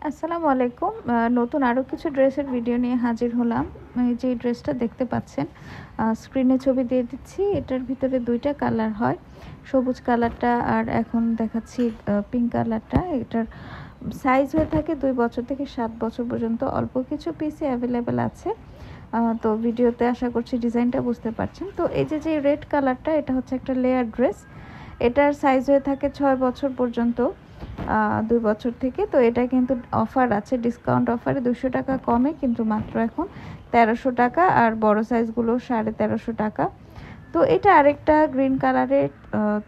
আসসালামু আলাইকুম। নতুন আরও কিছু ড্রেসের ভিডিও নিয়ে হাজির হলাম। এই যে ড্রেসটা দেখতে পাচ্ছেন, স্ক্রিনে ছবি দিয়ে দিচ্ছি। এটার ভিতরে দুইটা কালার হয়, সবুজ কালারটা আর এখন দেখাচ্ছি পিঙ্ক কালারটা। এটার সাইজ হয়ে থাকে 2 বছর থেকে 7 বছর পর্যন্ত। অল্প কিছু পিসে অ্যাভেলেবেল আছে। তো ভিডিওতে আশা করছি ডিজাইনটা বুঝতে পারছেন। তো এই যে রেড কালারটা, এটা হচ্ছে একটা লেয়ার ড্রেস। এটার সাইজ হয়ে থাকে 6 বছর পর্যন্ত, 2 বছর থেকে। তো এটা কিন্তু অফার আছে, ডিসকাউন্ট অফারে 200 টাকা কমে, কিন্তু মাত্র এখন 1300 টাকা, আর বড় সাইজগুলো 1350 টাকা। তো এটা আরেকটা গ্রিন কালারের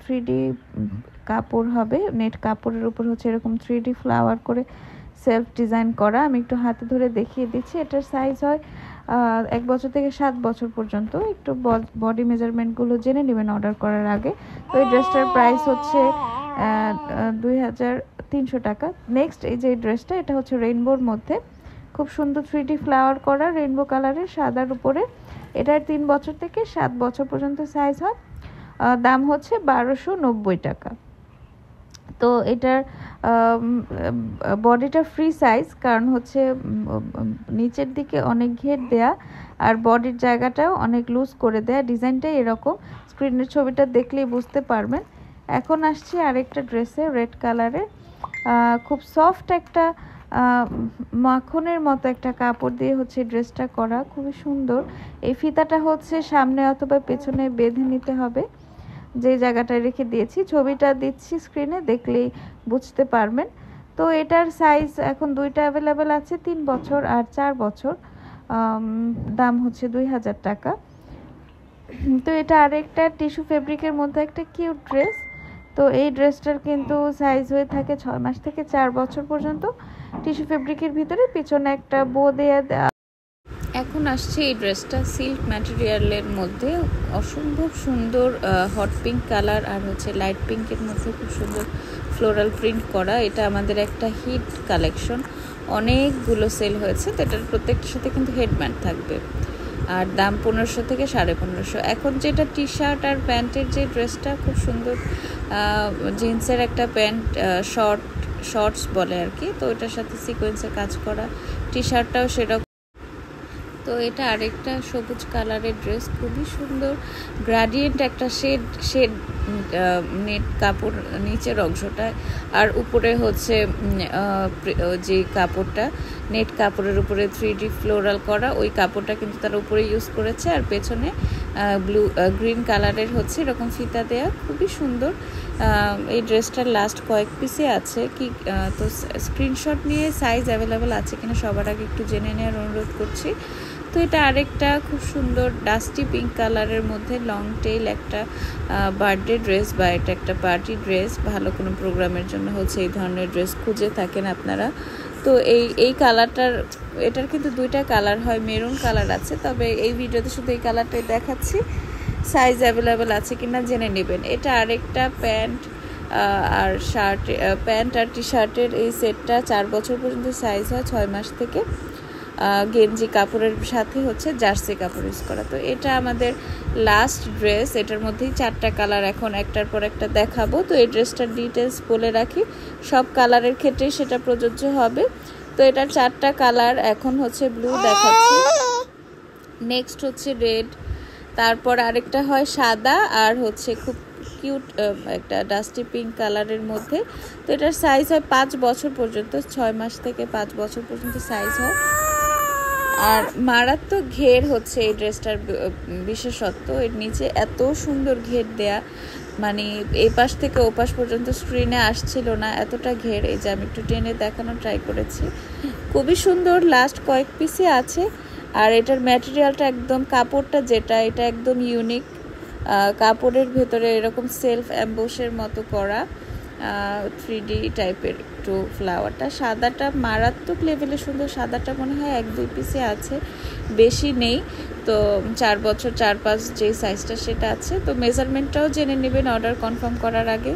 3D কাপড় হবে, নেট কাপড়ের উপর হচ্ছে এরকম 3D ফ্লাওয়ার করে সেলফ ডিজাইন করা। আমি একটু হাতে ধরে দেখিয়ে দিচ্ছি। এটার সাইজ হয় 1 বছর থেকে 7 বছর পর্যন্ত। একটু বডি মেজারমেন্টগুলো জেনে নেবেন অর্ডার করার আগে। তো এই ড্রেসটার প্রাইস হচ্ছে 2300 টাকা। নেক্সট এই যে ড্রেসটা, এটা হচ্ছে রেইনবোর মধ্যে, খুব সুন্দর 3D ফ্লাওয়ার করা রেইনবো কালারের সাদার উপরে। এটার 3 বছর থেকে 7 বছর পর্যন্ত সাইজ হয়। দাম হচ্ছে 1290 টাকা। তো এটার বডিটা ফ্রি সাইজ, কারণ হচ্ছে নিচের দিকে অনেক ঘের দেয়া আর বডির জায়গাটাও অনেক লুজ করে দেয়া। ডিজাইনটাই এরকম, স্ক্রিনের ছবিটা দেখলেই বুঝতে পারবেন। এখন আসছি আরেকটা ড্রেসে, রেড কালারের, খুব সফট একটা মাখনের মতো একটা কাপড় দিয়ে হচ্ছে ড্রেসটা করা, খুবই সুন্দর। এই ফিতাটা হচ্ছে সামনে অথবা পেছনে বেঁধে নিতে হবে, যে জায়গাটায় রেখে দিয়েছি। ছবিটা দিচ্ছি স্ক্রিনে, দেখলেই বুঝতে পারবেন। তো এটার সাইজ এখন দুইটা অ্যাভেলেবেল আছে, 3 বছর আর 4 বছর। দাম হচ্ছে 2000 টাকা। তো এটা আরেকটা টিস্যু ফেব্রিকের মধ্যে একটা কিউট ড্রেস। তো এই ড্রেসটার কিন্তু সাইজ হয়ে থাকে 6 মাস থেকে 4 বছর পর্যন্ত। টিস্যু ফেব্রিকের ভিতরে পিছনে একটা বো দেয়া। এখন আসছে এই ড্রেসটা সিল্ক ম্যাটেরিয়ালের মধ্যে, অসম্ভব সুন্দর হট পিঙ্ক কালার আর হচ্ছে লাইট পিঙ্কের মধ্যে খুব সুন্দর ফ্লোরাল প্রিন্ট করা। এটা আমাদের একটা হিট কালেকশন, অনেকগুলো সেল হয়েছে। তো এটার প্রত্যেকটার সাথে কিন্তু হেডব্যান্ড থাকবে, আর দাম 1500 থেকে 1550। এখন যেটা টি শার্ট আর প্যান্টের যে ড্রেসটা, খুব সুন্দর জিন্সের একটা প্যান্ট, শর্টস বলে আর কি। তো এটার সাথে সিকোয়েন্সের কাজ করা, টি শার্টটাও সেরকম। তো এটা আরেকটা সবুজ কালারের ড্রেস, খুবই সুন্দর গ্রাডিয়েন্ট একটা শেড নেট কাপড় নিচের অংশটা, আর উপরে হচ্ছে যে কাপড়টা নেট কাপড়ের উপরে 3D ফ্লোরাল করা, ওই কাপড়টা কিন্তু তার উপরে ইউজ করেছে। আর পেছনে গ্রিন কালারের হচ্ছে এরকম ফিতা দেয়া, খুবই সুন্দর। এই ড্রেসটার লাস্ট কয়েক পিসে আছে কি, তো স্ক্রিনশট নিয়ে সাইজ অ্যাভেলেবেল আছে কিনা সবার আগে একটু জেনে নেওয়ার অনুরোধ করছি। তো এটা আরেকটা খুব সুন্দর ডাস্টি পিঙ্ক কালারের মধ্যে লং টেইল একটা বার্থডে ড্রেস, বা এটা একটা পার্টি ড্রেস। ভালো কোনো প্রোগ্রামের জন্য হচ্ছে এই ধরনের ড্রেস খুঁজে থাকেন আপনারা। তো এই কালারটার, এটার কিন্তু দুইটা কালার হয়, মেরুন কালার আছে, তবে এই ভিডিওতে শুধু এই কালারটাই দেখাচ্ছি। সাইজ অ্যাভেলেবেল আছে কিনা জেনে নেবেন। এটা আরেকটা প্যান্ট আর শার্ট, প্যান্ট আর টি শার্টের এই সেটটা 4 বছর পর্যন্ত সাইজ হয়, 6 মাস থেকে। গেঞ্জি কাপড়ের সাথে হচ্ছে জার্সি কাপড় ইউজ করা। তো এটা আমাদের লাস্ট ড্রেস, এটার মধ্যেই 4টা কালার এখন একটার পর একটা দেখাবো। তো এই ড্রেসটার ডিটেলস বলে রাখি, সব কালারের ক্ষেত্রেই সেটা প্রযোজ্য হবে। তো এটার 4টা কালার, এখন হচ্ছে ব্লু দেখাচ্ছি, নেক্সট হচ্ছে রেড, তারপর আরেকটা হয় সাদা, আর হচ্ছে খুব কিউট একটা ডাস্টি পিঙ্ক কালারের মধ্যে। তো এটার সাইজ হয় 5 বছর পর্যন্ত, 6 মাস থেকে 5 বছর পর্যন্ত সাইজ হয়। আর মারাত্মক ঘের হচ্ছে এই ড্রেসটার বিশেষত্ব, এর নিচে এত সুন্দর ঘের দেয়া, মানে এই পাশ থেকে ও পাশ পর্যন্ত স্ক্রিনে আসছিল না, এতটা ঘের। এই যে আমি একটু টেনে দেখানোর ট্রাই করেছি, খুবই সুন্দর। লাস্ট কয়েক পিসে আছে। আর এটার ম্যাটেরিয়ালটা একদম, কাপড়টা যেটা, এটা একদম ইউনিক। কাপড়ের ভেতরে এরকম সেলফ অ্যাম্বোসের মতো করা 3D টাইপের একটু ফ্লাওয়ারটা। সাদাটা মারাত্মক লেভেলে সুন্দর, সাদাটা মনে হয় 1-2 পিসে আছে, বেশি নেই। তো 4 বছর 4-5 যে সাইজটা সেটা আছে। তো মেজারমেন্টটাও জেনে নেবেন অর্ডার কনফার্ম করার আগে।